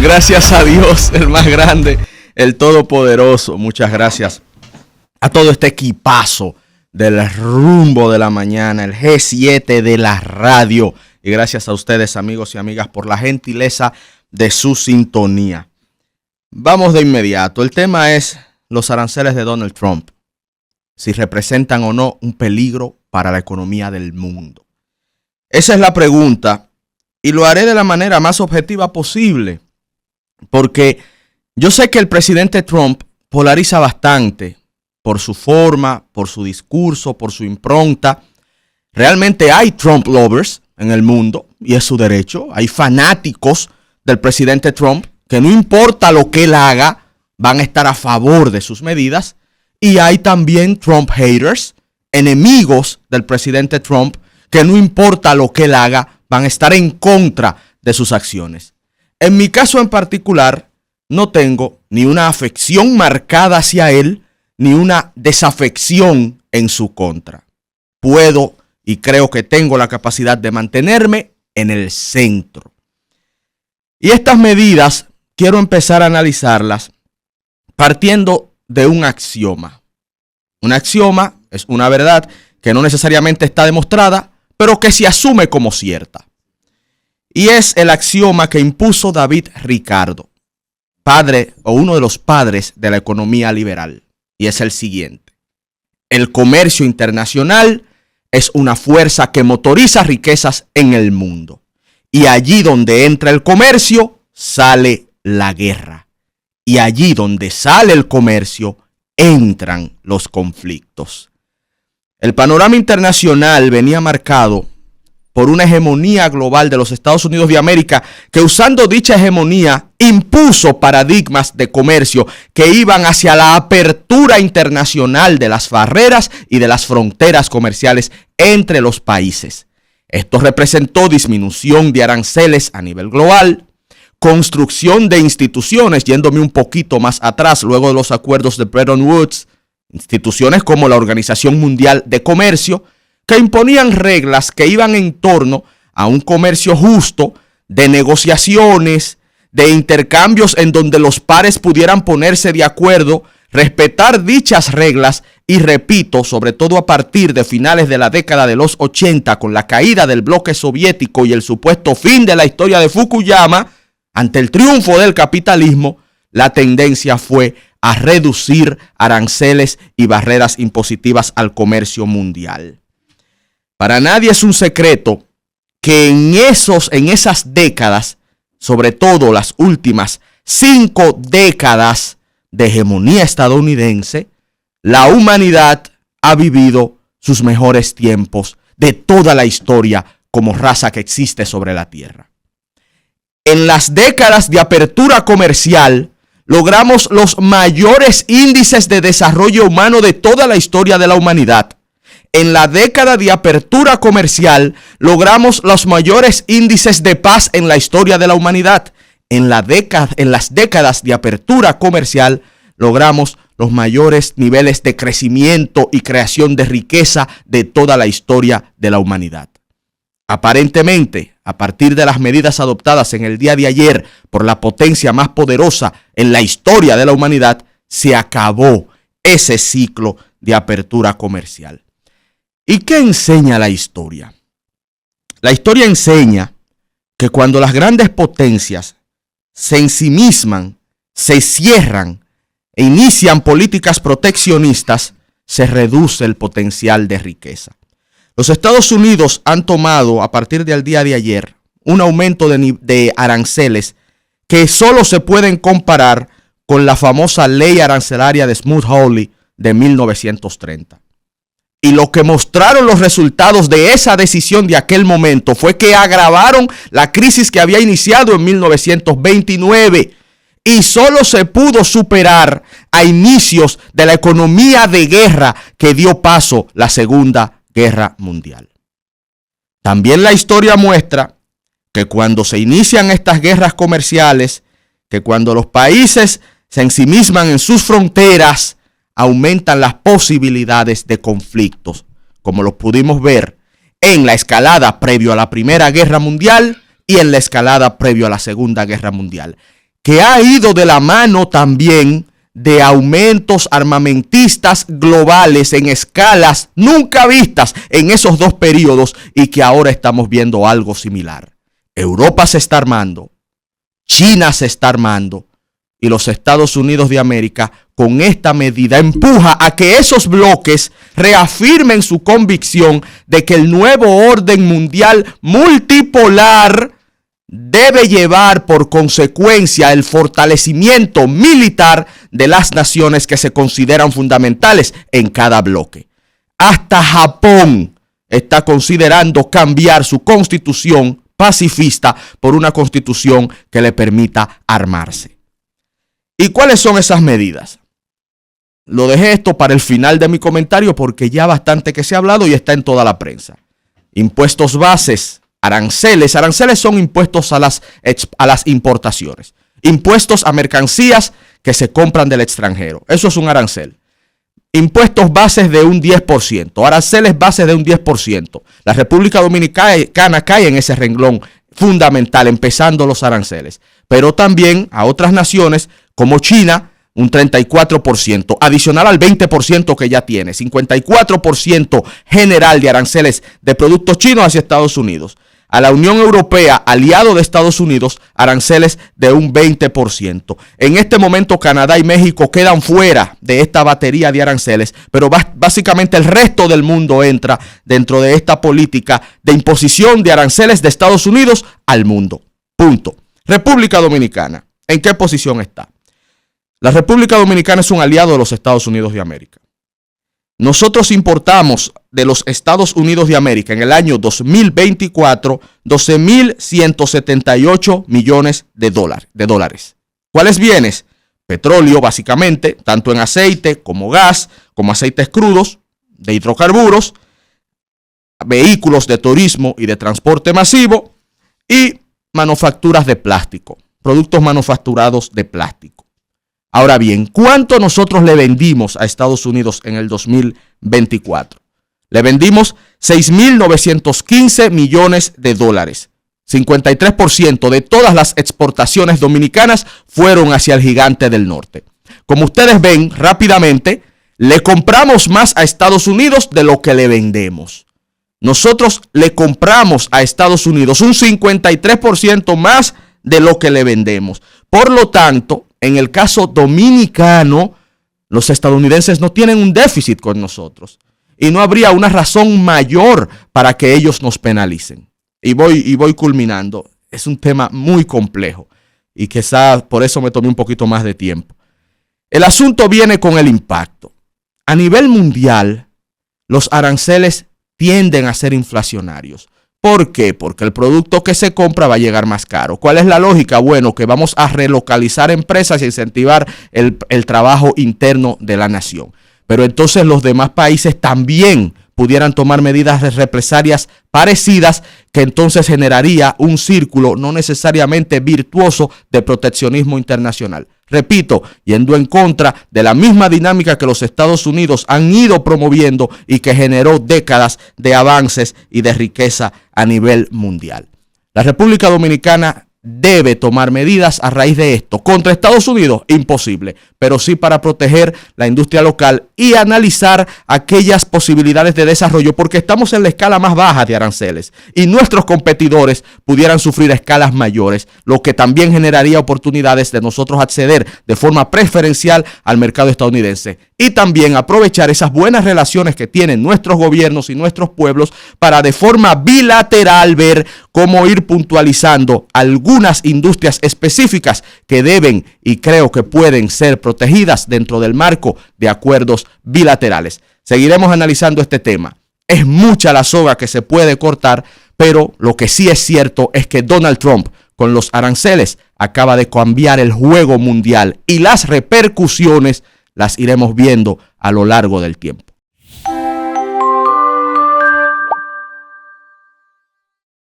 Gracias a Dios, el más grande, el todopoderoso. Muchas gracias a todo este equipazo del rumbo de la mañana, el G7 de la radio. Y gracias a ustedes, amigos y amigas, por la gentileza de su sintonía. Vamos de inmediato. El tema es los aranceles de Donald Trump. Si representan o no un peligro para la economía del mundo. Esa es la pregunta. Y lo haré de la manera más objetiva posible. Porque yo sé que el presidente Trump polariza bastante por su forma, por su discurso, por su impronta. Realmente hay Trump lovers en el mundo y es su derecho. Hay fanáticos del presidente Trump que no importa lo que él haga, van a estar a favor de sus medidas. Y hay también Trump haters, enemigos del presidente Trump, que no importa lo que él haga, van a estar en contra de sus acciones. En mi caso en particular, no tengo ni una afección marcada hacia él, ni una desafección en su contra. Puedo y creo que tengo la capacidad de mantenerme en el centro. Y estas medidas quiero empezar a analizarlas partiendo de un axioma. Un axioma es una verdad que no necesariamente está demostrada, pero que se asume como cierta. Y es el axioma que impuso David Ricardo, padre o uno de los padres de la economía liberal. Y es el siguiente: el comercio internacional es una fuerza que motoriza riquezas en el mundo. Y allí donde entra el comercio, sale la guerra. Y allí donde sale el comercio, entran los conflictos. El panorama internacional venía marcado por una hegemonía global de los Estados Unidos de América que, usando dicha hegemonía, impuso paradigmas de comercio que iban hacia la apertura internacional de las barreras y de las fronteras comerciales entre los países. Esto representó disminución de aranceles a nivel global, construcción de instituciones, yéndome un poquito más atrás, luego de los acuerdos de Bretton Woods, instituciones como la Organización Mundial de Comercio, que imponían reglas que iban en torno a un comercio justo, de negociaciones, de intercambios en donde los pares pudieran ponerse de acuerdo, respetar dichas reglas y, repito, sobre todo a partir de finales de la década de los 80, con la caída del bloque soviético y el supuesto fin de la historia de Fukuyama, ante el triunfo del capitalismo, la tendencia fue a reducir aranceles y barreras impositivas al comercio mundial. Para nadie es un secreto que en esas décadas, sobre todo las últimas 5 décadas de hegemonía estadounidense, la humanidad ha vivido sus mejores tiempos de toda la historia como raza que existe sobre la Tierra. En las décadas de apertura comercial, logramos los mayores índices de desarrollo humano de toda la historia de la humanidad. En la década de apertura comercial, logramos los mayores índices de paz en la historia de la humanidad. En las décadas de apertura comercial, logramos los mayores niveles de crecimiento y creación de riqueza de toda la historia de la humanidad. Aparentemente, a partir de las medidas adoptadas en el día de ayer por la potencia más poderosa en la historia de la humanidad, se acabó ese ciclo de apertura comercial. ¿Y qué enseña la historia? La historia enseña que cuando las grandes potencias se ensimisman, se cierran e inician políticas proteccionistas, se reduce el potencial de riqueza. Los Estados Unidos han tomado a partir del día de ayer un aumento de aranceles que solo se pueden comparar con la famosa ley arancelaria de Smoot-Hawley de 1930. Y lo que mostraron los resultados de esa decisión de aquel momento fue que agravaron la crisis que había iniciado en 1929 y solo se pudo superar a inicios de la economía de guerra que dio paso a la Segunda Guerra Mundial. También la historia muestra que cuando se inician estas guerras comerciales, que cuando los países se ensimisman en sus fronteras, aumentan las posibilidades de conflictos, como lo pudimos ver en la escalada previo a la Primera Guerra Mundial y en la escalada previo a la Segunda Guerra Mundial. que ha ido de la mano también de aumentos armamentistas globales en escalas nunca vistas en esos dos periodos y que ahora estamos viendo algo similar. Europa se está armando, China se está armando y los Estados Unidos de América con esta medida empuja a que esos bloques reafirmen su convicción de que el nuevo orden mundial multipolar debe llevar por consecuencia el fortalecimiento militar de las naciones que se consideran fundamentales en cada bloque. Hasta Japón está considerando cambiar su constitución pacifista por una constitución que le permita armarse. ¿Y cuáles son esas medidas? Lo dejé esto para el final de mi comentario porque ya bastante que se ha hablado y está en toda la prensa. Impuestos bases, aranceles. Aranceles son impuestos a las importaciones. Impuestos a mercancías que se compran del extranjero. Eso es un arancel. Impuestos bases de un 10%. Aranceles bases de un 10%. La República Dominicana cae en ese renglón fundamental, empezando los aranceles. Pero también a otras naciones como China, un 34%, adicional al 20% que ya tiene, 54% general de aranceles de productos chinos hacia Estados Unidos. A la Unión Europea, aliado de Estados Unidos, aranceles de un 20%. En este momento Canadá y México quedan fuera de esta batería de aranceles, pero básicamente el resto del mundo entra dentro de esta política de imposición de aranceles de Estados Unidos al mundo. Punto. República Dominicana, ¿en qué posición está? La República Dominicana es un aliado de los Estados Unidos de América. Nosotros importamos de los Estados Unidos de América en el año 2024 12.178 millones de dólares. ¿Cuáles bienes? Petróleo, básicamente, tanto en aceite como gas, como aceites crudos, de hidrocarburos, vehículos de turismo y de transporte masivo y manufacturas de plástico, productos manufacturados de plástico. Ahora bien, ¿cuánto nosotros le vendimos a Estados Unidos en el 2024? Le vendimos 6.915 millones de dólares. 53% de todas las exportaciones dominicanas fueron hacia el gigante del norte. Como ustedes ven rápidamente, le compramos más a Estados Unidos de lo que le vendemos. Nosotros le compramos a Estados Unidos un 53% más de lo que le vendemos. Por lo tanto, en el caso dominicano, los estadounidenses no tienen un déficit con nosotros y no habría una razón mayor para que ellos nos penalicen. Y voy culminando. Es un tema muy complejo y quizás por eso me tomé un poquito más de tiempo. El asunto viene con el impacto. A nivel mundial, los aranceles tienden a ser inflacionarios. ¿Por qué? Porque el producto que se compra va a llegar más caro. ¿Cuál es la lógica? Bueno, que vamos a relocalizar empresas y incentivar el trabajo interno de la nación. Pero entonces los demás países también pudieran tomar medidas represalias parecidas, que entonces generaría un círculo no necesariamente virtuoso de proteccionismo internacional. Repito, yendo en contra de la misma dinámica que los Estados Unidos han ido promoviendo y que generó décadas de avances y de riqueza a nivel mundial. La República Dominicana debe tomar medidas a raíz de esto. Contra Estados Unidos, imposible, pero sí para proteger la industria local y analizar aquellas posibilidades de desarrollo, porque estamos en la escala más baja de aranceles y nuestros competidores pudieran sufrir escalas mayores, lo que también generaría oportunidades de nosotros acceder de forma preferencial al mercado estadounidense y también aprovechar esas buenas relaciones que tienen nuestros gobiernos y nuestros pueblos para de forma bilateral ver cómo ir puntualizando algunas industrias específicas que deben y creo que pueden ser protegidas dentro del marco de acuerdos bilaterales. Seguiremos analizando este tema. Es mucha la soga que se puede cortar, pero lo que sí es cierto es que Donald Trump con los aranceles acaba de cambiar el juego mundial y las repercusiones las iremos viendo a lo largo del tiempo.